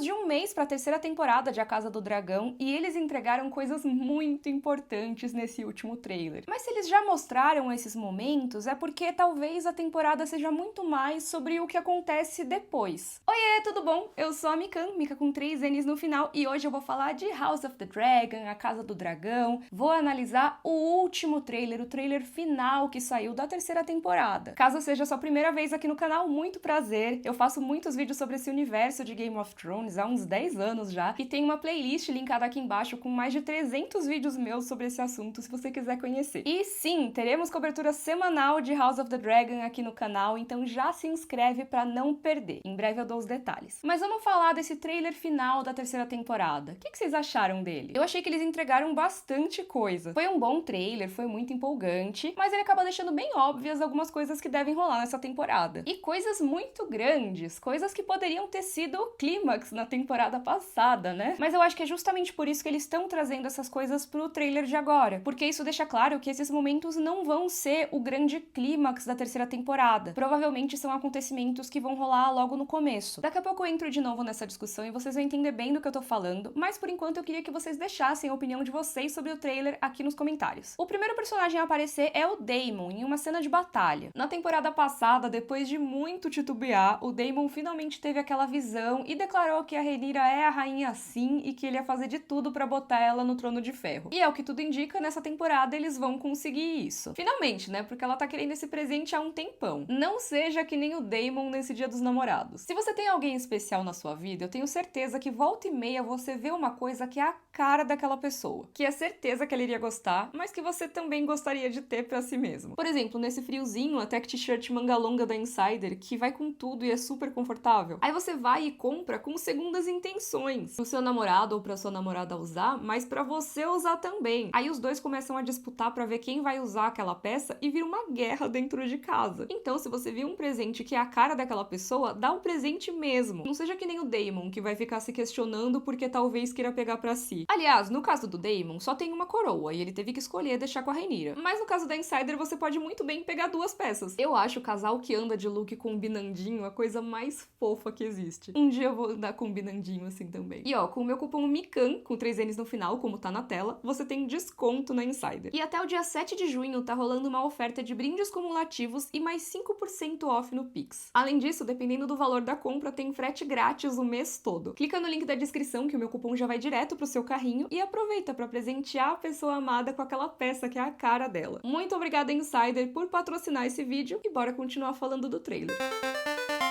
menos de um mês para a terceira temporada de A Casa do Dragão e eles entregaram coisas muito importantes nesse último trailer. Mas se eles já mostraram esses momentos, é porque talvez a temporada seja muito mais sobre o que acontece depois. Oiê, tudo bom? Eu sou a Mikan, Mika com 3 N's no final, e hoje eu vou falar de House of the Dragon, A Casa do Dragão. Vou analisar o último trailer, o trailer final que saiu da terceira temporada. Caso seja a sua primeira vez aqui no canal, muito prazer. Eu faço muitos vídeos sobre esse universo de Game of Thrones há uns 10 anos já, e tem uma playlist linkada aqui embaixo com mais de 300 vídeos meus sobre esse assunto, se você quiser conhecer. E sim, teremos cobertura semanal de House of the Dragon aqui no canal, então já se inscreve pra não perder. Em breve eu dou os detalhes. Mas vamos falar desse trailer final da terceira temporada. O que vocês acharam dele? Eu achei que eles entregaram bastante coisa. Foi um bom trailer, foi muito empolgante, mas ele acaba deixando bem óbvias algumas coisas que devem rolar nessa temporada. E coisas muito grandes, coisas que poderiam ter sido o clímax na temporada passada, né? Mas eu acho que é justamente por isso que eles estão trazendo essas coisas pro trailer de agora, porque isso deixa claro que esses momentos não vão ser o grande clímax da terceira temporada. Provavelmente são acontecimentos que vão rolar logo no começo. Daqui a pouco eu entro de novo nessa discussão e vocês vão entender bem do que eu tô falando, mas por enquanto eu queria que vocês deixassem a opinião de vocês sobre o trailer aqui nos comentários. O primeiro personagem a aparecer é o Daemon, em uma cena de batalha. Na temporada passada, depois de muito titubear, o Daemon finalmente teve aquela visão e declarou que a Rhaenyra é a rainha sim e que ele ia fazer de tudo pra botar ela no Trono de Ferro. E é o que tudo indica, nessa temporada eles vão conseguir isso. Finalmente, né? Porque ela tá querendo esse presente há um tempão. Não seja que nem o Daemon nesse Dia dos Namorados. Se você tem alguém especial na sua vida, eu tenho certeza que volta e meia você vê uma coisa que é a cara daquela pessoa, que é certeza que ela iria gostar, mas que você também gostaria de ter pra si mesmo. Por exemplo, nesse friozinho, a tech t-shirt manga longa da Insider, que vai com tudo e é super confortável. Aí você vai e compra com segundas intenções, pro seu namorado ou pra sua namorada usar, mas pra você usar também. Aí os dois começam a disputar pra ver quem vai usar aquela peça e vira uma guerra dentro de casa. Então, se você viu um presente que é a cara daquela pessoa, dá o presente mesmo. Não seja que nem o Daemon, que vai ficar se questionando porque talvez queira pegar pra si. Aliás, no caso do Daemon, só tem uma coroa e ele teve que escolher deixar com a Rhaenyra. Mas no caso da Insider, você pode muito bem pegar duas peças. Eu acho o casal que anda de look combinandinho a coisa mais fofa que existe. Um dia eu vou andar combinandinho assim também. E ó, com o meu cupom MIKAN, com 3 N's no final, como tá na tela, você tem desconto na Insider. E até o dia 7 de junho tá rolando uma oferta de brindes cumulativos e mais 5% off no Pix. Além disso, dependendo do valor da compra, tem frete grátis o mês todo. Clica no link da descrição que o meu cupom já vai direto pro seu carrinho e aproveita pra presentear a pessoa amada com aquela peça que é a cara dela. Muito obrigada, Insider, por patrocinar esse vídeo e bora continuar falando do trailer.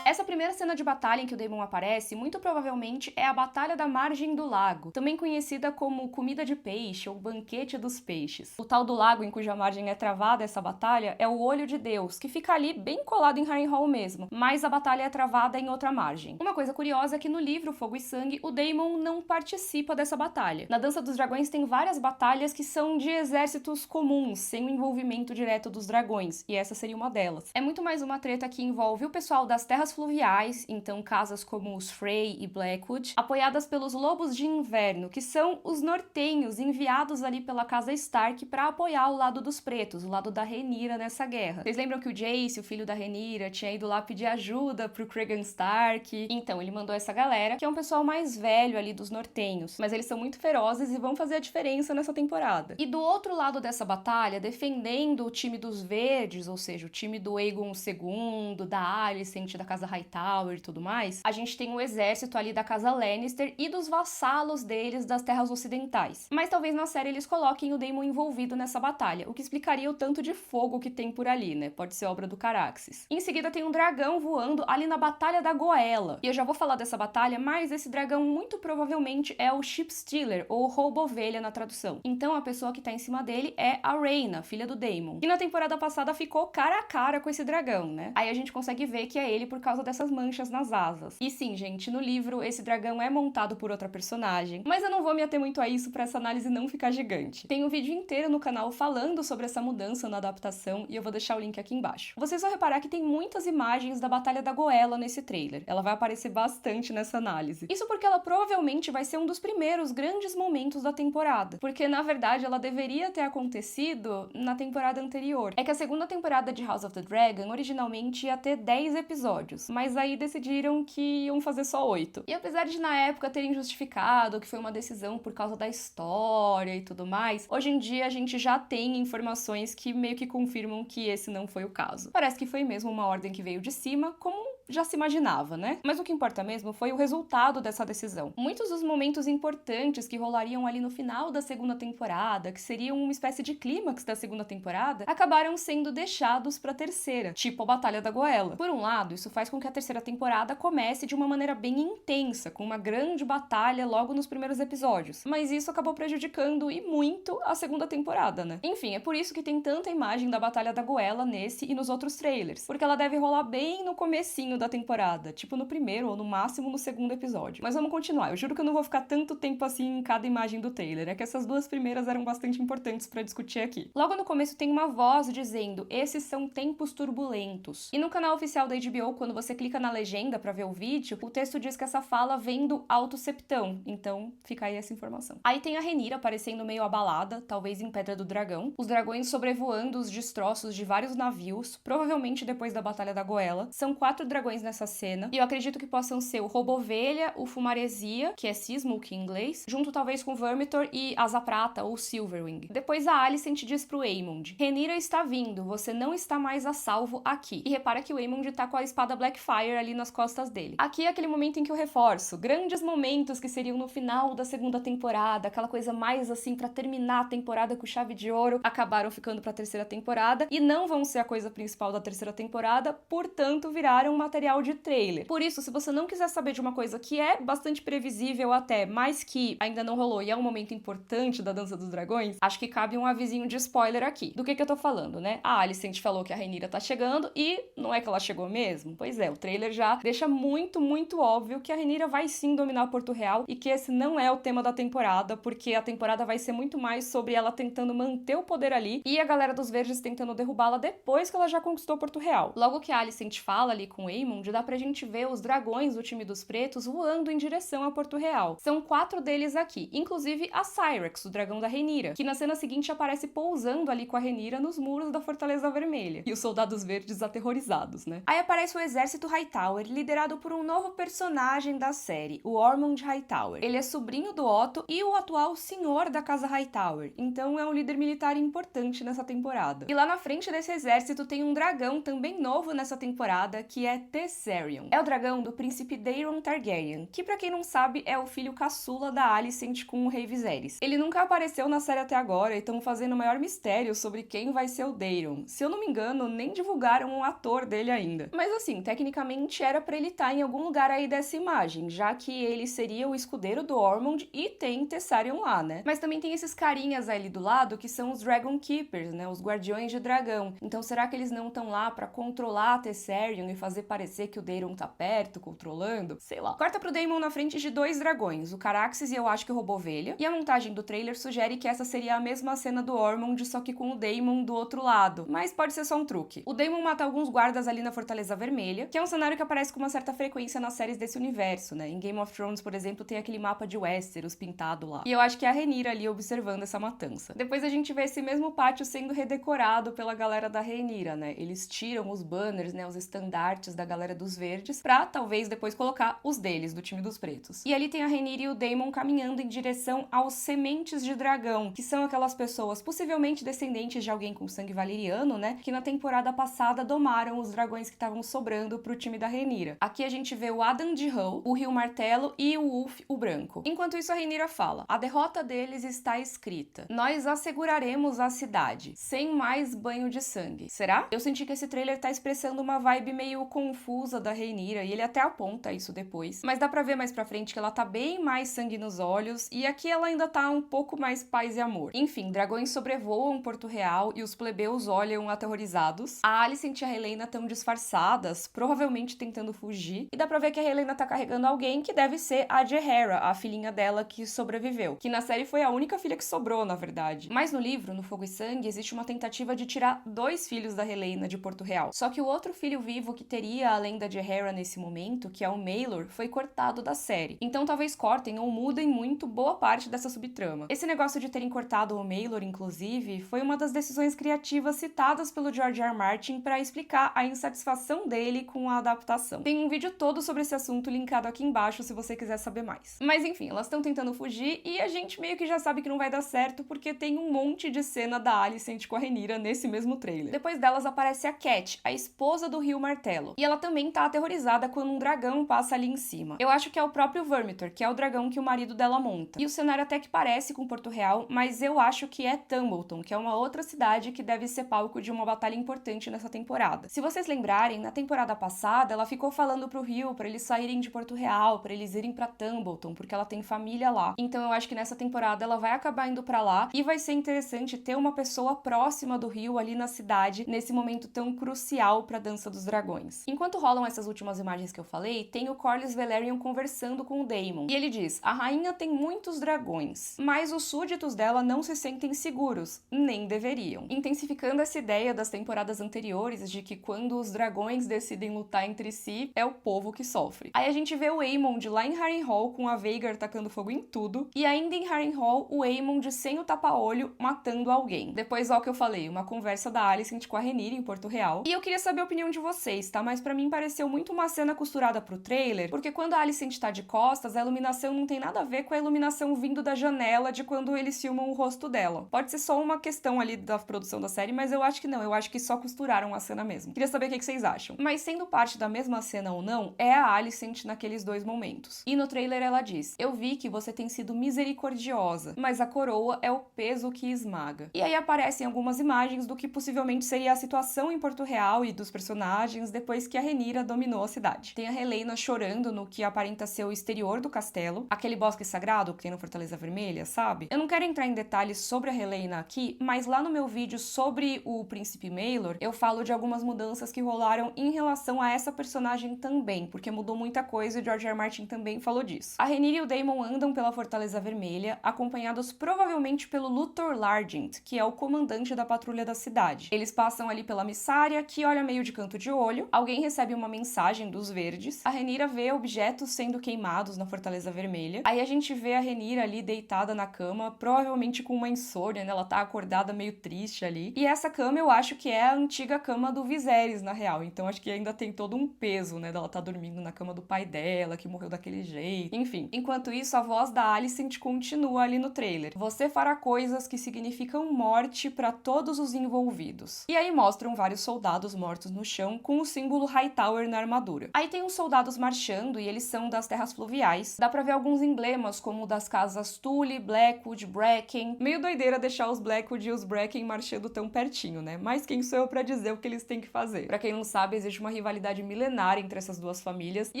Essa primeira cena de batalha em que o Daemon aparece, muito provavelmente é a Batalha da Margem do Lago, também conhecida como Comida de Peixe ou Banquete dos Peixes. O tal do lago em cuja margem é travada essa batalha é o Olho de Deus, que fica ali bem colado em Harrenhal mesmo, mas a batalha é travada em outra margem. Uma coisa curiosa é que no livro Fogo e Sangue, o Daemon não participa dessa batalha. Na Dança dos Dragões tem várias batalhas que são de exércitos comuns, sem o envolvimento direto dos dragões, e essa seria uma delas. É muito mais uma treta que envolve o pessoal das terras fluviais, então casas como os Frey e Blackwood, apoiadas pelos Lobos de Inverno, que são os nortenhos enviados ali pela casa Stark para apoiar o lado dos pretos, o lado da Rhaenyra nessa guerra. Vocês lembram que o Jace, o filho da Rhaenyra, tinha ido lá pedir ajuda pro Cregan Stark? Então, ele mandou essa galera, que é um pessoal mais velho ali dos nortenhos, mas eles são muito ferozes e vão fazer a diferença nessa temporada. E do outro lado dessa batalha, defendendo o time dos Verdes, ou seja, o time do Aegon II, da Alicent, da casa Hightower e tudo mais, a gente tem o exército ali da casa Lannister e dos vassalos deles das terras ocidentais. Mas talvez na série eles coloquem o Daemon envolvido nessa batalha, o que explicaria o tanto de fogo que tem por ali, né? Pode ser obra do Caraxes. Em seguida tem um dragão voando ali na Batalha da Goela. E eu já vou falar dessa batalha, mas esse dragão muito provavelmente é o Ship Stealer, ou roubo-ovelha na tradução. Então a pessoa que tá em cima dele é a Rhaena, filha do Daemon. E na temporada passada ficou cara a cara com esse dragão, né? Aí a gente consegue ver que é ele por causa dessas manchas nas asas. E sim, gente, no livro esse dragão é montado por outra personagem, mas eu não vou me ater muito a isso pra essa análise não ficar gigante. Tem um vídeo inteiro no canal falando sobre essa mudança na adaptação e eu vou deixar o link aqui embaixo. Vocês vão reparar que tem muitas imagens da Batalha da Goela nesse trailer. Ela vai aparecer bastante nessa análise. Isso porque ela provavelmente vai ser um dos primeiros grandes momentos da temporada, porque na verdade ela deveria ter acontecido na temporada anterior. É que a segunda temporada de House of the Dragon originalmente ia ter 10 episódios, mas aí decidiram que iam fazer só 8. E apesar de na época terem justificado que foi uma decisão por causa da história e tudo mais, hoje em dia a gente já tem informações que meio que confirmam que esse não foi o caso. Parece que foi mesmo uma ordem que veio de cima, como já se imaginava, né? Mas o que importa mesmo foi o resultado dessa decisão. Muitos dos momentos importantes que rolariam ali no final da segunda temporada, que seriam uma espécie de clímax da segunda temporada, acabaram sendo deixados pra terceira, tipo a Batalha da Goela. Por um lado, isso faz com que a terceira temporada comece de uma maneira bem intensa, com uma grande batalha logo nos primeiros episódios. Mas isso acabou prejudicando e muito a segunda temporada, né? Enfim, é por isso que tem tanta imagem da Batalha da Goela nesse e nos outros trailers, porque ela deve rolar bem no comecinho da temporada, tipo no primeiro ou no máximo no segundo episódio. Mas vamos continuar, eu juro que eu não vou ficar tanto tempo assim em cada imagem do trailer, é que essas duas primeiras eram bastante importantes pra discutir aqui. Logo no começo tem uma voz dizendo: esses são tempos turbulentos. E no canal oficial da HBO, quando você clica na legenda pra ver o vídeo, o texto diz que essa fala vem do Alto Septão, então fica aí essa informação. Aí tem a Rhaenyra aparecendo meio abalada, talvez em Pedra do Dragão, os dragões sobrevoando os destroços de vários navios, provavelmente depois da Batalha da Goela. São 4 dragões nessa cena, e eu acredito que possam ser o Robovelha, o Fumaresia, que é Seasmoke em inglês, junto talvez com Vermithor e Asa Prata ou Silverwing. Depois a Alicent diz pro Aemond: Rhaenyra está vindo, você não está mais a salvo aqui. E repara que o Aemond tá com a espada Blackfyre ali nas costas dele. Aqui é aquele momento em que eu reforço, grandes momentos que seriam no final da segunda temporada, aquela coisa mais assim pra terminar a temporada com chave de ouro, acabaram ficando pra terceira temporada e não vão ser a coisa principal da terceira temporada, portanto viraram material de trailer. Por isso, se você não quiser saber de uma coisa que é bastante previsível até, mas que ainda não rolou e é um momento importante da Dança dos Dragões, acho que cabe um avisinho de spoiler aqui. Do que eu tô falando, né? A Alicent falou que a Rhaenyra tá chegando e não é que ela chegou mesmo? Pois é, o trailer já deixa muito, muito óbvio que a Rhaenyra vai sim dominar Porto Real e que esse não é o tema da temporada, porque a temporada vai ser muito mais sobre ela tentando manter o poder ali e a galera dos Verdes tentando derrubá-la depois que ela já conquistou Porto Real. Logo que a Alicent fala ali com o Aemond, dá pra gente ver os dragões do time dos pretos voando em direção a Porto Real. São 4 deles aqui, inclusive a Syrax, o dragão da Rhaenyra, que na cena seguinte aparece pousando ali com a Rhaenyra nos muros da Fortaleza Vermelha. E os soldados verdes aterrorizados, né? Aí aparece o exército Hightower, liderado por um novo personagem da série, o Ormond Hightower. Ele é sobrinho do Otto e o atual senhor da casa Hightower, então é um líder militar importante nessa temporada. E lá na frente desse exército tem um dragão também novo nessa temporada, que é Tessarion. É o dragão do príncipe Daeron Targaryen, que pra quem não sabe é o filho caçula da Alicent com o rei Viserys. Ele nunca apareceu na série até agora e estão fazendo o maior mistério sobre quem vai ser o Daeron. Se eu não me engano, nem divulgaram um ator dele ainda. Mas assim, tecnicamente era pra ele estar em algum lugar aí dessa imagem, já que ele seria o escudeiro do Ormond e tem Tessarion lá, né? Mas também tem esses carinhas ali do lado que são os Dragon Keepers, né? Os guardiões de dragão. Então será que eles não estão lá pra controlar a Tessarion e fazer parecer que o Daeron tá perto, controlando? Sei lá. Corta pro Daemon na frente de 2 dragões, o Caraxes e eu acho que o Robovelha, e a montagem do trailer sugere que essa seria a mesma cena do Ormond, só que com o Daemon do outro lado, mas pode ser só um truque. O Daemon mata alguns guardas ali na Fortaleza Vermelha, que é um cenário que aparece com uma certa frequência nas séries desse universo, né? Em Game of Thrones, por exemplo, tem aquele mapa de Westeros pintado lá. E eu acho que é a Rhaenyra ali observando essa matança. Depois a gente vê esse mesmo pátio sendo redecorado pela galera da Rhaenyra, né? Eles tiram os banners, né? Os estandartes da galera dos verdes pra talvez depois colocar os deles, do time dos pretos. E ali tem a Rhaenyra e o Daemon caminhando em direção aos Sementes de Dragão, que são aquelas pessoas possivelmente descendentes de alguém com sangue valeriano, né? Que na temporada passada domaram os dragões que estavam sobrando pro time da Rhaenyra. Aqui a gente vê o Adam de Hull, o Rio Martelo e o Ulf, o Branco. Enquanto isso, a Rhaenyra fala: a derrota deles está escrita. Nós asseguraremos a cidade, sem mais banho de sangue. Será? Eu senti que esse trailer tá expressando uma vibe meio confusa da Rhaenyra, e ele até aponta isso depois. Mas dá pra ver mais pra frente que ela tá bem mais sangue nos olhos, e aqui ela ainda tá um pouco mais paz e amor. Enfim, dragões sobrevoam Porto Real e os plebeus olham aterrorizados. A Alicent e a Helaena estão disfarçadas, provavelmente tentando fugir, e dá pra ver que a Helaena tá carregando alguém que deve ser a Jaehaera, a filhinha dela que sobreviveu, que na série foi a única filha que sobrou, na verdade. Mas no livro, no Fogo e Sangue, existe uma tentativa de tirar 2 filhos da Helaena de Porto Real. Só que o outro filho vivo que teria seguia a lenda de Hera nesse momento, que é o Maelor, foi cortado da série. Então talvez cortem ou mudem muito boa parte dessa subtrama. Esse negócio de terem cortado o Maelor, inclusive, foi uma das decisões criativas citadas pelo George R. R. Martin para explicar a insatisfação dele com a adaptação. Tem um vídeo todo sobre esse assunto linkado aqui embaixo se você quiser saber mais. Mas enfim, elas estão tentando fugir e a gente meio que já sabe que não vai dar certo porque tem um monte de cena da Alicent com a Rhaenyra nesse mesmo trailer. Depois delas aparece a Cat, a esposa do Rio Martelo. E ela também tá aterrorizada quando um dragão passa ali em cima. Eu acho que é o próprio Vermithor, que é o dragão que o marido dela monta. E o cenário até que parece com Porto Real, mas eu acho que é Tumbleton, que é uma outra cidade que deve ser palco de uma batalha importante nessa temporada. Se vocês lembrarem, na temporada passada, ela ficou falando pro Rio pra eles saírem de Porto Real, pra eles irem pra Tumbleton, porque ela tem família lá. Então eu acho que nessa temporada ela vai acabar indo pra lá e vai ser interessante ter uma pessoa próxima do Rio ali na cidade, nesse momento tão crucial pra Dança dos Dragões. Enquanto rolam essas últimas imagens que eu falei, tem o Corlys Velaryon conversando com o Daemon. E ele diz: a rainha tem muitos dragões, mas os súditos dela não se sentem seguros, nem deveriam. Intensificando essa ideia das temporadas anteriores de que quando os dragões decidem lutar entre si, é o povo que sofre. Aí a gente vê o Aemond lá em Harrenhal com a Vhagar tacando fogo em tudo, e ainda em Harrenhal o Aemond sem o tapa-olho matando alguém. Depois, ó, o que eu falei, uma conversa da Alicent com a Rhaenyra em Porto Real. E eu queria saber a opinião de vocês, tá? Mas pra mim pareceu muito uma cena costurada pro trailer, porque quando a Alicent tá de costas, a iluminação não tem nada a ver com a iluminação vindo da janela de quando eles filmam o rosto dela. Pode ser só uma questão ali da produção da série, mas eu acho que não, eu acho que só costuraram a cena mesmo. Queria saber o que vocês acham. Mas sendo parte da mesma cena ou não, é a Alicent naqueles dois momentos. E no trailer ela diz: eu vi que você tem sido misericordiosa, mas a coroa é o peso que esmaga. E aí aparecem algumas imagens do que possivelmente seria a situação em Porto Real e dos personagens depois que a Rhaenyra dominou a cidade. Tem a Helaena chorando no que aparenta ser o exterior do castelo, aquele bosque sagrado que tem no Fortaleza Vermelha, sabe? Eu não quero entrar em detalhes sobre a Helaena aqui, mas lá no meu vídeo sobre o Príncipe Maelor, eu falo de algumas mudanças que rolaram em relação a essa personagem também, porque mudou muita coisa e o George R. R. Martin também falou disso. A Rhaenyra e o Daemon andam pela Fortaleza Vermelha, acompanhados provavelmente pelo Luthor Largent, que é o comandante da patrulha da cidade. Eles passam ali pela Missária, que olha meio de canto de olho, alguém recebe uma mensagem dos Verdes, a Rhaenyra vê objetos sendo queimados na Fortaleza Vermelha, aí a gente vê a Rhaenyra ali deitada na cama, provavelmente com uma insônia, né? Ela tá acordada meio triste ali, e essa cama eu acho que é a antiga cama do Viserys, na real, então acho que ainda tem todo um peso, né, dela tá dormindo na cama do pai dela, que morreu daquele jeito, enfim. Enquanto isso, a voz da Alicent continua ali no trailer: você fará coisas que significam morte pra todos os envolvidos. E aí mostram vários soldados mortos no chão com o símbolo Hightower na armadura. Aí tem uns soldados marchando e eles são das terras fluviais. Dá pra ver alguns emblemas como o das casas Tully, Blackwood, Bracken. Meio doideira deixar os Blackwood e os Bracken marchando tão pertinho, né? Mas quem sou eu pra dizer o que eles têm que fazer? Pra quem não sabe, existe uma rivalidade milenar entre essas duas famílias e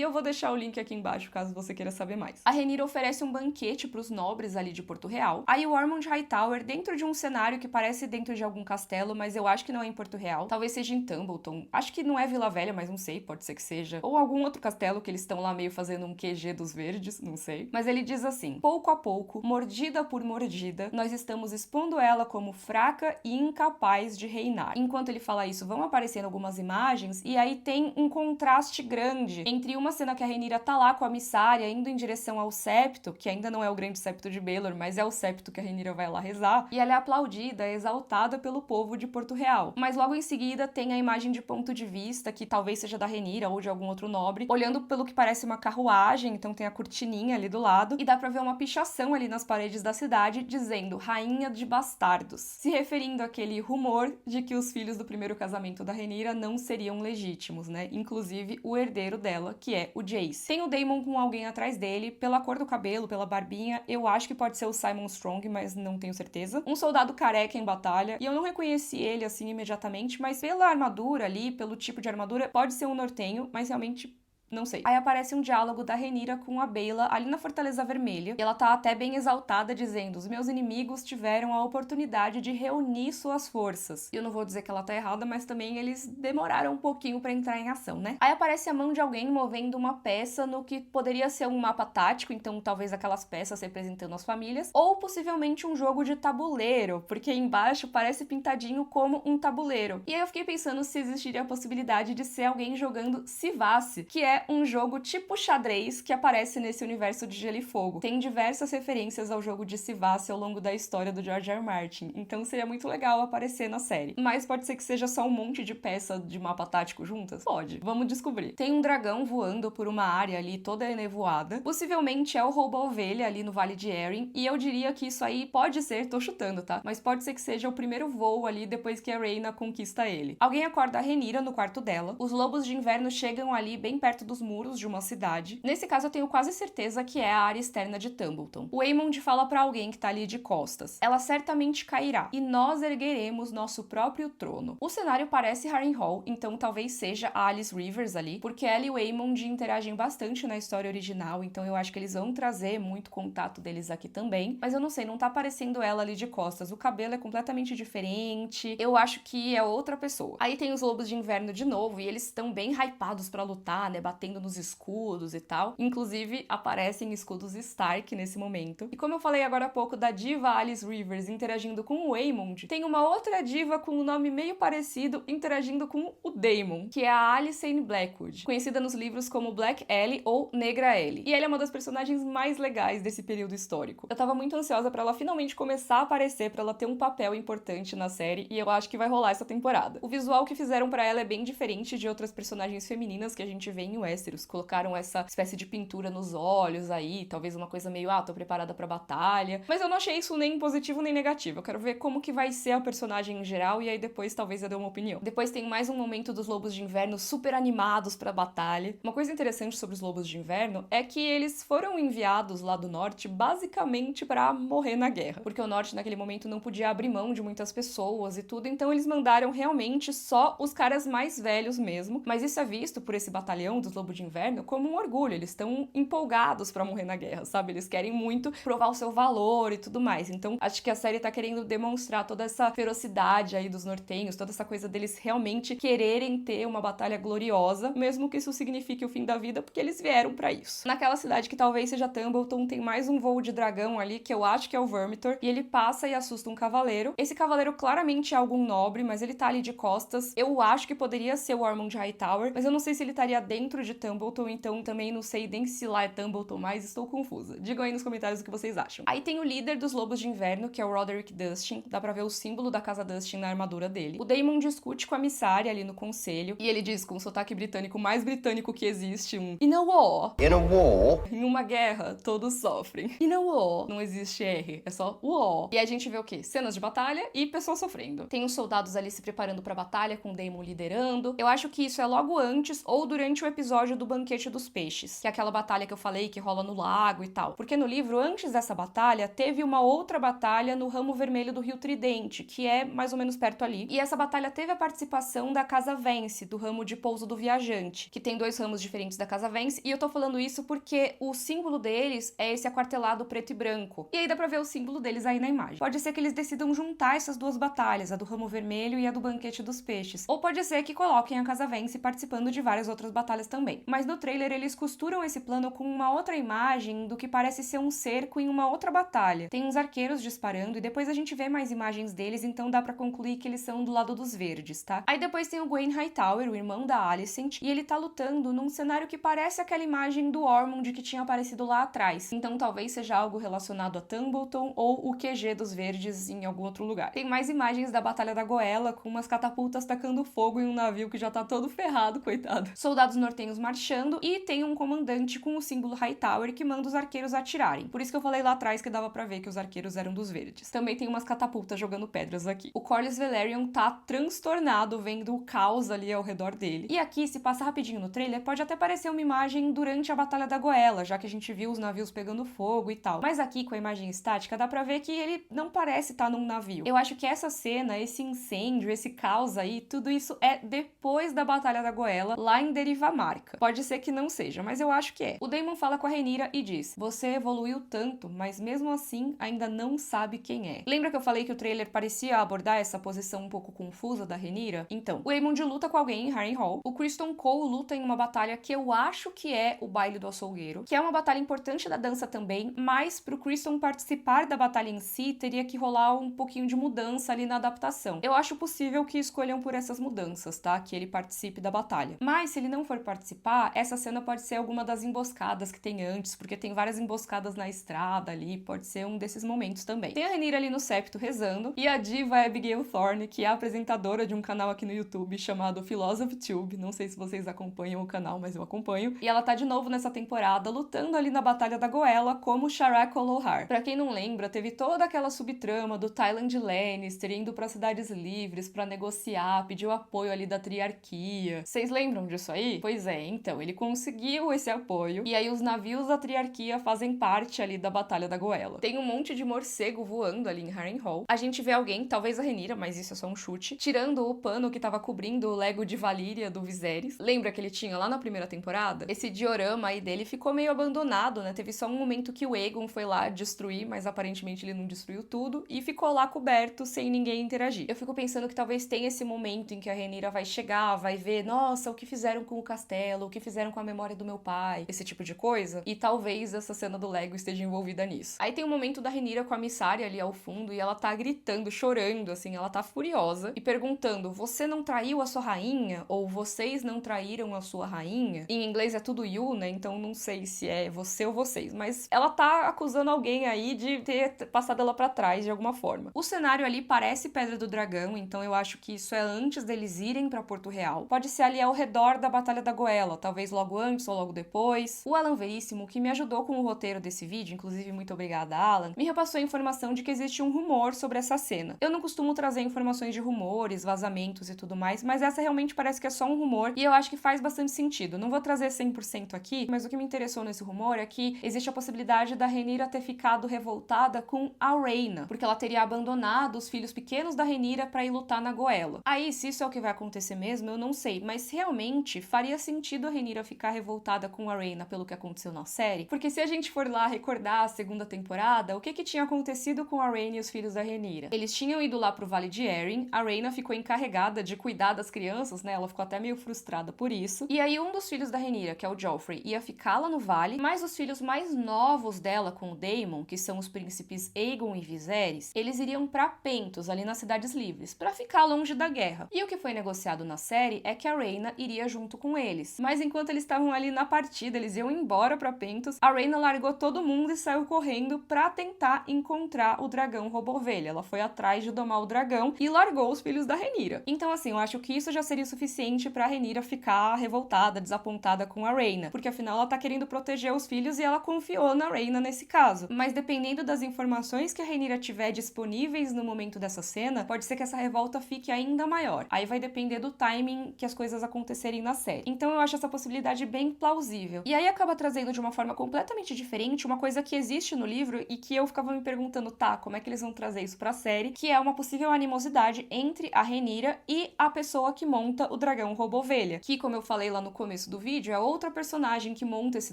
eu vou deixar o link aqui embaixo caso você queira saber mais. A Rhaenyra oferece um banquete pros nobres ali de Porto Real. Aí o Ormond Hightower, dentro de um cenário que parece dentro de algum castelo, mas eu acho que não é em Porto Real. Talvez seja em Tumbleton. Acho que não é Vila Velha, mas não sei, pode ser que seja. Ou algum outro castelo que eles estão lá meio fazendo um QG dos verdes, não sei. Mas ele diz assim: pouco a pouco, mordida por mordida, nós estamos expondo ela como fraca e incapaz de reinar. Enquanto ele fala isso, vão aparecendo algumas imagens e aí tem um contraste grande entre uma cena que a Rhaenyra tá lá com a Missária indo em direção ao septo, que ainda não é o grande septo de Baelor, mas é o septo que a Rhaenyra vai lá rezar, e ela é aplaudida, exaltada pelo povo de Porto Real. Mas logo em seguida tem a imagem de ponto de vista, que talvez seja da Rhaenyra ou de algum outro nobre, olhando pelo que parece uma carruagem, então tem a cortininha ali do lado, e dá pra ver uma pichação ali nas paredes da cidade, dizendo Rainha de Bastardos, se referindo àquele rumor de que os filhos do primeiro casamento da Rhaenyra não seriam legítimos, né? Inclusive o herdeiro dela, que é o Jace. Tem o Daemon com alguém atrás dele, pela cor do cabelo, pela barbinha, eu acho que pode ser o Simon Strong, mas não tenho certeza. Um soldado careca em batalha, e eu não reconheci ele assim imediatamente, mas pela armadura ali, pelo tipo de armadura, pode ser um nortenho, mas realmente Não sei. Aí aparece um diálogo da Rhaenyra com a Baela ali na Fortaleza Vermelha, e ela tá até bem exaltada, dizendo: os meus inimigos tiveram a oportunidade de reunir suas forças. E eu não vou dizer que ela tá errada, mas também eles demoraram um pouquinho pra entrar em ação, né? Aí aparece a mão de alguém movendo uma peça no que poderia ser um mapa tático, então talvez aquelas peças representando as famílias, ou possivelmente um jogo de tabuleiro, porque embaixo parece pintadinho como um tabuleiro. E aí eu fiquei pensando se existiria a possibilidade de ser alguém jogando Civasse, que é um jogo tipo xadrez que aparece nesse universo de Gelo e Fogo. Tem diversas referências ao jogo de Civasse ao longo da história do George R. R. Martin, então seria muito legal aparecer na série. Mas pode ser que seja só um monte de peça de mapa tático juntas? Pode, vamos descobrir. Tem um dragão voando por uma área ali toda enevoada, possivelmente é o rouba-ovelha ali no Vale de Arryn, e eu diria que isso aí pode ser, tô chutando, tá? Mas pode ser que seja o primeiro voo ali depois que a Rhaena conquista ele. Alguém acorda a Rhaenyra no quarto dela, os lobos de inverno chegam ali bem perto dos muros de uma cidade. Nesse caso eu tenho quase certeza que é a área externa de Tumbleton. O Aemond fala pra alguém que tá ali de costas: ela certamente cairá, e nós ergueremos nosso próprio trono. O cenário parece Harrenhal, então talvez seja a Alice Rivers ali, porque ela e o Aemond interagem bastante na história original, então eu acho que eles vão trazer muito contato deles aqui também, mas eu não sei, não tá aparecendo ela ali de costas, o cabelo é completamente diferente, eu acho que é outra pessoa. Aí tem os lobos de inverno de novo, e eles estão bem hypados pra lutar, né, batendo nos escudos e tal, inclusive aparecem escudos Stark nesse momento. E como eu falei agora há pouco da diva Alice Rivers interagindo com o Aemond, tem uma outra diva com um nome meio parecido interagindo com o Daemon, que é a Alicent Blackwood, conhecida nos livros como Black Ellie ou Negra Ellie. E ela é uma das personagens mais legais desse período histórico. Eu tava muito ansiosa pra ela finalmente começar a aparecer, pra ela ter um papel importante na série, e eu acho que vai rolar essa temporada. O visual que fizeram pra ela é bem diferente de outras personagens femininas que a gente vê em Westeros. Colocaram essa espécie de pintura nos olhos aí, talvez uma coisa meio, tô preparada pra batalha. Mas eu não achei isso nem positivo nem negativo. Eu quero ver como que vai ser a personagem em geral, e aí depois talvez eu dê uma opinião. Depois tem mais um momento dos lobos de inverno super animados pra batalha. Uma coisa interessante sobre os lobos de inverno é que eles foram enviados lá do norte basicamente pra morrer na guerra, porque o norte naquele momento não podia abrir mão de muitas pessoas e tudo, então eles mandaram realmente só os caras mais velhos mesmo, mas isso é visto por esse batalhão dos lobos de inverno como um orgulho, eles estão empolgados pra morrer na guerra, sabe? Eles querem muito provar o seu valor e tudo mais, então acho que a série tá querendo demonstrar toda essa ferocidade aí dos nortenhos, toda essa coisa deles realmente quererem ter uma batalha gloriosa, mesmo que isso signifique o fim da vida, porque eles vieram pra isso. Naquela cidade que talvez seja Tumbleton, tem mais um voo de dragão ali, que eu acho que é o Vermithor, e ele passa e assusta um cavaleiro. Esse cavaleiro claramente é algum nobre, mas ele tá ali de costas. Eu acho que poderia ser o Ormond Hightower, mas eu não sei se ele estaria dentro de Tumbleton, então também não sei nem se lá é Tumbleton, mas estou confusa. Digam aí nos comentários o que vocês acham. Aí tem o líder dos lobos de inverno, que é o Roderick Dustin, dá pra ver o símbolo da casa Dustin na armadura dele. O Daemon discute com a missária ali no conselho, e ele diz com o sotaque britânico mais britânico que existe, In a war. In a war. Em uma guerra, todos sofrem. In a war. Não existe R, é só war. E a gente vê o quê? Cenas de batalha e pessoas sofrendo. Tem os soldados ali se preparando pra batalha, com o Daemon liderando. Eu acho que isso é logo antes ou durante o episódio do Banquete dos Peixes, que é aquela batalha que eu falei que rola no lago e tal. Porque no livro, antes dessa batalha, teve uma outra batalha no ramo vermelho do Rio Tridente, que é mais ou menos perto ali. E essa batalha teve a participação da Casa Vence, do ramo de pouso do viajante, que tem dois ramos diferentes da Casa Vence, e eu tô falando isso porque o símbolo deles é esse aquartelado preto e branco. E aí dá pra ver o símbolo deles aí na imagem. Pode ser que eles decidam juntar essas duas batalhas, a do ramo vermelho e a do Banquete dos Peixes. Ou pode ser que coloquem a Casa Vence participando de várias outras batalhas também. Mas no trailer eles costuram esse plano com uma outra imagem do que parece ser um cerco em uma outra batalha. Tem uns arqueiros disparando e depois a gente vê mais imagens deles, então dá pra concluir que eles são do lado dos verdes, tá? Aí depois tem o Gwaine Hightower, o irmão da Alicent, e ele tá lutando num cenário que parece aquela imagem do Ormond que tinha aparecido lá atrás. Então talvez seja algo relacionado a Tumbleton ou o QG dos verdes em algum outro lugar. Tem mais imagens da Batalha da Goela, com umas catapultas tacando fogo em um navio que já tá todo ferrado, coitado. Soldados nortenhos marchando, e tem um comandante com o símbolo Hightower que manda os arqueiros atirarem. Por isso que eu falei lá atrás que dava pra ver que os arqueiros eram dos verdes. Também tem umas catapultas jogando pedras aqui. O Corlys Velaryon tá transtornado vendo o caos ali ao redor dele. E aqui, se passar rapidinho no trailer, pode até parecer uma imagem durante a Batalha da Goela, já que a gente viu os navios pegando fogo e tal. Mas aqui, com a imagem estática, dá pra ver que ele não parece estar num navio. Eu acho que essa cena, esse incêndio, esse caos aí, tudo isso é depois da Batalha da Goela, lá em Derivamar, Laika. Pode ser que não seja, mas eu acho que é. O Daemon fala com a Rhaenyra e diz: você evoluiu tanto, mas mesmo assim ainda não sabe quem é. Lembra que eu falei que o trailer parecia abordar essa posição um pouco confusa da Rhaenyra? Então, o Aemond luta com alguém em Harrenhal. O Criston Cole luta em uma batalha que eu acho que é o Baile do Açougueiro, que é uma batalha importante da dança também, mas pro Criston participar da batalha em si, teria que rolar um pouquinho de mudança ali na adaptação. Eu acho possível que escolham por essas mudanças, tá? Que ele participe da batalha. Mas se ele não for participar, essa cena pode ser alguma das emboscadas que tem antes, porque tem várias emboscadas na estrada ali, pode ser um desses momentos também. Tem a Rhaenyra ali no septo rezando, e a diva Abigail Thorne, que é a apresentadora de um canal aqui no YouTube chamado Philosophy Tube, não sei se vocês acompanham o canal, mas eu acompanho, e ela tá de novo nessa temporada lutando ali na Batalha da Goela como Sharak Olohar. Pra quem não lembra, teve toda aquela subtrama do Tyland Lannister indo pra Cidades Livres pra negociar, pedir o apoio ali da triarquia. Vocês lembram disso aí? Pois é, então, ele conseguiu esse apoio, e aí os navios da triarquia fazem parte ali da Batalha da Goela. Tem um monte de morcego voando ali em Harrenhal. A gente vê alguém, talvez a Rhaenyra, mas isso é só um chute, tirando o pano que tava cobrindo o Lego de Valyria do Viserys. Lembra que ele tinha lá na primeira temporada? Esse diorama aí dele ficou meio abandonado, né? Teve só um momento que o Aegon foi lá destruir, mas aparentemente ele não destruiu tudo, e ficou lá coberto sem ninguém interagir. Eu fico pensando que talvez tenha esse momento em que a Rhaenyra vai chegar, vai ver, nossa, o que fizeram com o castelo, o que fizeram com a memória do meu pai, esse tipo de coisa, e talvez essa cena do Lego esteja envolvida nisso. Aí tem um momento da Rhaenyra com a Missária ali ao fundo, e ela tá gritando, chorando, assim, ela tá furiosa, e perguntando, você não traiu a sua rainha? Ou vocês não traíram a sua rainha? Em inglês é tudo you, né? Então não sei se é você ou vocês, mas ela tá acusando alguém aí de ter passado ela pra trás de alguma forma. O cenário ali parece Pedra do Dragão, então eu acho que isso é antes deles irem pra Porto Real. Pode ser ali ao redor da Batalha da Goela, talvez logo antes ou logo depois. O Alan Veríssimo, que me ajudou com o roteiro desse vídeo, inclusive muito obrigada, Alan, me repassou a informação de que existe um rumor sobre essa cena. Eu não costumo trazer informações de rumores, vazamentos e tudo mais, mas essa realmente parece que é só um rumor e eu acho que faz bastante sentido. Não vou trazer 100% aqui, mas o que me interessou nesse rumor é que existe a possibilidade da Rhaenyra ter ficado revoltada com a Rhaena, porque ela teria abandonado os filhos pequenos da Rhaenyra pra ir lutar na Goela. Aí, se isso é o que vai acontecer mesmo, eu não sei, mas realmente faria sentido a Rhaenyra ficar revoltada com a Rhaena pelo que aconteceu na série, porque se a gente for lá recordar a segunda temporada, o que tinha acontecido com a Rhaena e os filhos da Rhaenyra? Eles tinham ido lá pro Vale de Arryn, a Rhaena ficou encarregada de cuidar das crianças, né? Ela ficou até meio frustrada por isso. E aí um dos filhos da Rhaenyra, que é o Joffrey, ia ficar lá no vale, mas os filhos mais novos dela com o Daemon, que são os príncipes Aegon e Viserys, eles iriam pra Pentos, ali nas Cidades Livres, pra ficar longe da guerra. E o que foi negociado na série é que a Rhaena iria junto com eles. Mas enquanto eles estavam ali na partida, eles iam embora pra Pentos, a Rhaena largou todo mundo e saiu correndo pra tentar encontrar o dragão roubo-ovelha. Ela foi atrás de domar o dragão e largou os filhos da Rhaenyra. Então, assim, eu acho que isso já seria suficiente pra Rhaenyra ficar revoltada, desapontada com a Rhaena, porque afinal ela tá querendo proteger os filhos e ela confiou na Rhaena nesse caso. Mas dependendo das informações que a Rhaenyra tiver disponíveis no momento dessa cena, pode ser que essa revolta fique ainda maior. Aí vai depender do timing que as coisas acontecerem na série. Então eu acho essa possibilidade bem plausível. E aí acaba trazendo de uma forma completamente diferente uma coisa que existe no livro e que eu ficava me perguntando, tá, como é que eles vão trazer isso pra série, que é uma possível animosidade entre a Rhaenyra e a pessoa que monta o dragão roubo-ovelha, que, como eu falei lá no começo do vídeo, é outra personagem que monta esse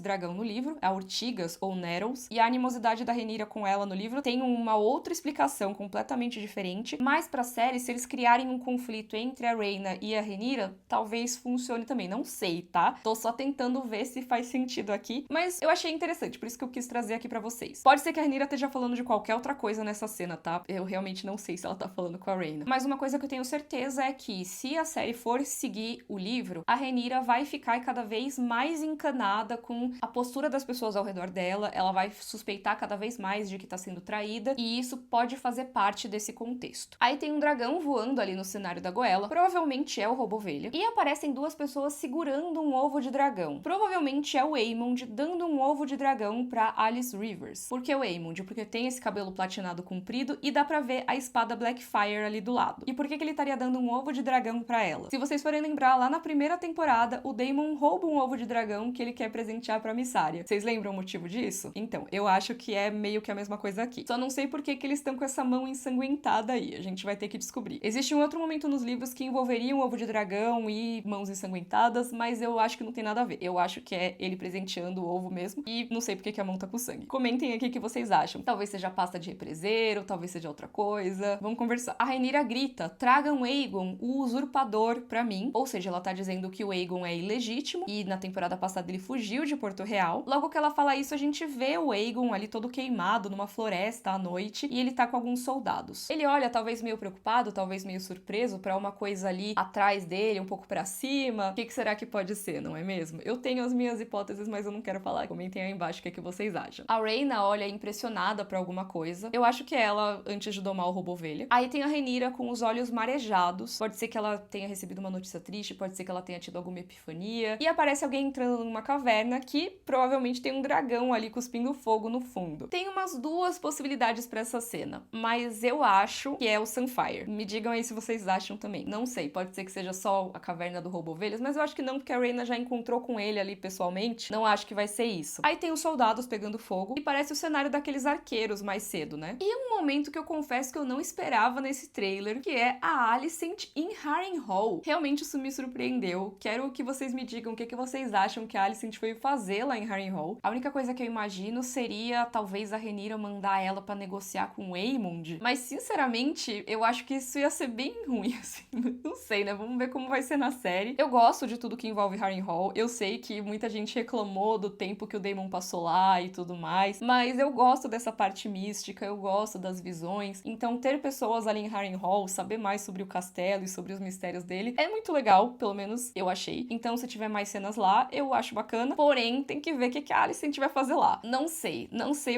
dragão no livro, a Ortigas ou Nettles, e a animosidade da Rhaenyra com ela no livro tem uma outra explicação completamente diferente, mas pra série, se eles criarem um conflito entre a Rhaena e a Rhaenyra, talvez funcione também, não sei, tá? Tô só tentando ver se faz sentido aqui, mas eu achei interessante, por isso que eu quis trazer aqui pra vocês. Pode ser que a Rhaenyra esteja falando de qualquer outra coisa nessa cena, tá? Eu realmente não sei se ela tá falando com a Rhaena. Mas uma coisa que eu tenho certeza é que, se a série for seguir o livro, a Rhaenyra vai ficar cada vez mais encanada com a postura das pessoas ao redor dela, ela vai suspeitar cada vez mais de que tá sendo traída, e isso pode fazer parte desse contexto. Aí tem um dragão voando ali no cenário da Goela, provavelmente é o roubo-ovelha, e aparecem duas pessoas segurando um ovo de dragão. Provavelmente é o Aemond dando um ovo de dragão pra Alice Rivers. Por que o Aemond? Porque tem esse cabelo platinado comprido e dá pra ver a espada Blackfyre ali do lado. E por que ele estaria dando um ovo de dragão pra ela? Se vocês forem lembrar, lá na primeira temporada, o Daemon rouba um ovo de dragão que ele quer presentear pra Missária. Vocês lembram o motivo disso? Então, eu acho que é meio que a mesma coisa aqui. Só não sei por que eles estão com essa mão ensanguentada aí. A gente vai ter que descobrir. Existe um outro momento nos livros que envolveria um ovo de dragão e mãos ensanguentadas, mas mas eu acho que não tem nada a ver. Eu acho que é ele presenteando o ovo mesmo, e não sei porque que a mão tá com sangue. Comentem aqui o que vocês acham. Talvez seja pasta de represeiro, talvez seja outra coisa. Vamos conversar. A Rhaenyra grita: tragam Aegon, o usurpador, pra mim. Ou seja, ela tá dizendo que o Aegon é ilegítimo, e na temporada passada ele fugiu de Porto Real. Logo que ela fala isso, a gente vê o Aegon ali todo queimado numa floresta à noite, e ele tá com alguns soldados. Ele olha talvez meio preocupado, talvez meio surpreso pra uma coisa ali atrás dele, um pouco pra cima. O que será que pode ser, não é mesmo? Eu tenho as minhas hipóteses, mas eu não quero falar. Comentem aí embaixo o que vocês acham. A Rhaena olha impressionada pra alguma coisa. Eu acho que é ela antes de domar o roubo ovelha. Aí tem a Rhaenyra com os olhos marejados. Pode ser que ela tenha recebido uma notícia triste, pode ser que ela tenha tido alguma epifania. E aparece alguém entrando numa caverna que provavelmente tem um dragão ali cuspindo fogo no fundo. Tem umas duas possibilidades pra essa cena, mas eu acho que é o Sunfire. Me digam aí se vocês acham também. Não sei, pode ser que seja só a caverna do roubo ovelhas, mas eu acho que não, porque a Rhaena já encontrou com ele ali pessoalmente. Não acho que vai ser isso. Aí tem os soldados pegando fogo e parece o cenário daqueles arqueiros mais cedo, né? E um momento que eu confesso que eu não esperava nesse trailer, que é a Alicent em Harrenhal. Realmente isso me surpreendeu. Quero que vocês me digam o que vocês acham que a Alicent foi fazer lá em Harrenhal. A única coisa que eu imagino seria talvez a Rhaenyra mandar ela pra negociar com o Aemond, mas sinceramente eu acho que isso ia ser bem ruim, assim. Não sei, né? Vamos ver como vai ser na série. Eu gosto de tudo que envolve Harrenhal. Eu sei que muita gente reclamou do tempo que o Daemon passou lá e tudo mais, mas eu gosto dessa parte mística, eu gosto das visões. Então ter pessoas ali em Harrenhal, saber mais sobre o castelo e sobre os mistérios dele, é muito legal, pelo menos eu achei. Então se tiver mais cenas lá, eu acho bacana. Porém, tem que ver o que a Alicent vai fazer lá. Não sei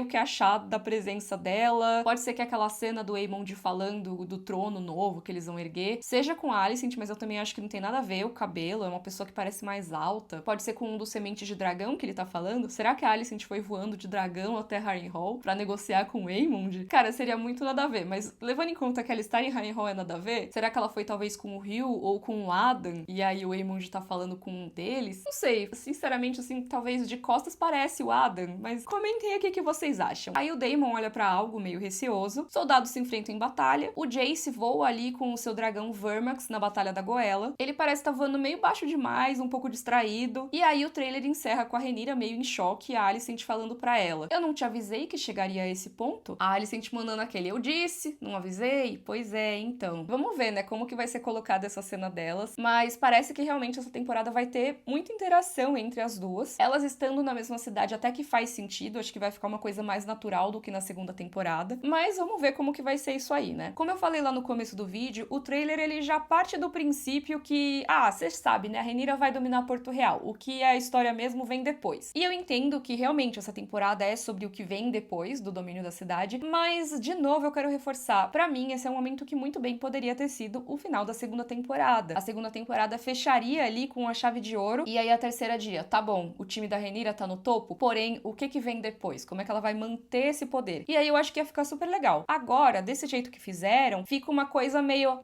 o que achar da presença dela. Pode ser que aquela cena do Aemond falando do trono novo que eles vão erguer seja com a Alicent, mas eu também acho que não tem nada a ver o cabelo, é uma pessoa que parece mais alta. Pode ser com um dos sementes de dragão que ele tá falando. Será que a Alicent foi voando de dragão até Harrenhal pra negociar com o Aemond? Cara, seria muito nada a ver, mas levando em conta que ela está em Harrenhal é nada a ver, será que ela foi talvez com o Rio ou com o Adam e aí o Aemond tá falando com um deles? Não sei, sinceramente assim, talvez de costas parece o Adam, mas comentem aqui o que vocês acham. Aí o Daemon olha pra algo meio receoso, soldados se enfrentam em batalha, o Jace voa ali com o seu dragão Vermax na Batalha da Goela, ele parece estar voando meio baixo demais, um pouco distraído, e aí o trailer encerra com a Rhaenyra meio em choque e a Alicent falando pra ela: eu não te avisei que chegaria a esse ponto? A Alicent mandando aquele: eu disse, não avisei? Pois é, então. Vamos ver, né, como que vai ser colocada essa cena delas, mas parece que realmente essa temporada vai ter muita interação entre as duas. Elas estando na mesma cidade até que faz sentido, acho que vai ficar uma coisa mais natural do que na segunda temporada, mas vamos ver como que vai ser isso aí, né? Como eu falei lá no começo do vídeo, o trailer ele já parte do princípio que, você sabe, né, a Rhaenyra vai dominar Porto Real, o que é a história mesmo vem depois. E eu entendo que realmente essa temporada é sobre o que vem depois do domínio da cidade, mas de novo eu quero reforçar, pra mim esse é um momento que muito bem poderia ter sido o final da segunda temporada. A segunda temporada fecharia ali com a chave de ouro, e aí a terceira dia, tá bom, o time da Rhaenyra tá no topo, porém, o que vem depois? Como é que ela vai manter esse poder? E aí eu acho que ia ficar super legal. Agora, desse jeito que fizeram, fica uma coisa meio,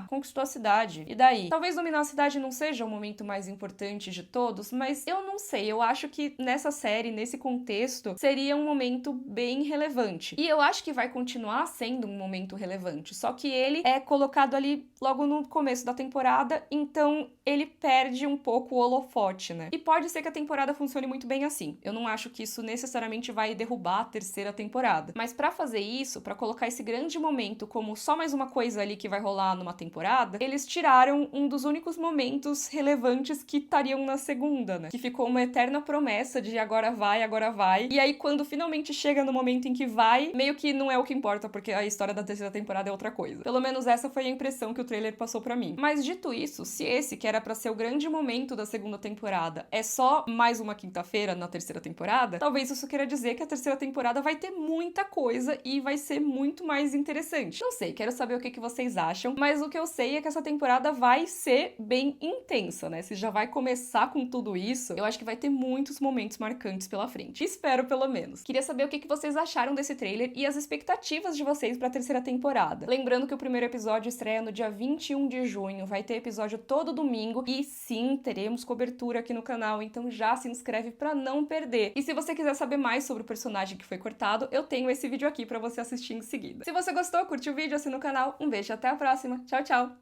conquistou a cidade, e daí? Talvez dominar a cidade não seja o momento mais importante de todos, mas eu não sei, eu acho que nessa série, nesse contexto, seria um momento bem relevante. E eu acho que vai continuar sendo um momento relevante, só que ele é colocado ali logo no começo da temporada, então ele perde um pouco o holofote, né? E pode ser que a temporada funcione muito bem assim. Eu não acho que isso necessariamente vai derrubar a terceira temporada. Mas pra fazer isso, pra colocar esse grande momento como só mais uma coisa ali que vai rolar numa temporada, eles tiraram um dos únicos momentos relevantes que estariam na segunda, né? Que ficou uma eterna promessa de agora vai, agora vai. E aí quando finalmente chega no momento em que vai, meio que não é o que importa, porque a história da terceira temporada é outra coisa. Pelo menos essa foi a impressão que o trailer passou pra mim. Mas dito isso, se esse que era pra ser o grande momento da segunda temporada é só mais uma quinta-feira na terceira temporada, talvez isso queira dizer que a terceira temporada vai ter muita coisa e vai ser muito mais interessante. Não sei, quero saber o que vocês acham, mas o que eu sei é que essa temporada vai ser bem intensa, né? Se já vai começar com tudo isso, eu acho que vai ter muitos momentos marcantes pela frente. Espero, pelo menos. Queria saber o que vocês acharam desse trailer e as expectativas de vocês pra terceira temporada. Lembrando que o primeiro episódio estreia no dia 21 de junho, vai ter episódio todo domingo e sim, teremos cobertura aqui no canal, então já se inscreve pra não perder. E se você quiser saber mais sobre o personagem que foi cortado, eu tenho esse vídeo aqui pra você assistir em seguida. Se você gostou, curte o vídeo, assina o canal, um beijo e até a próxima. Tchau, tchau!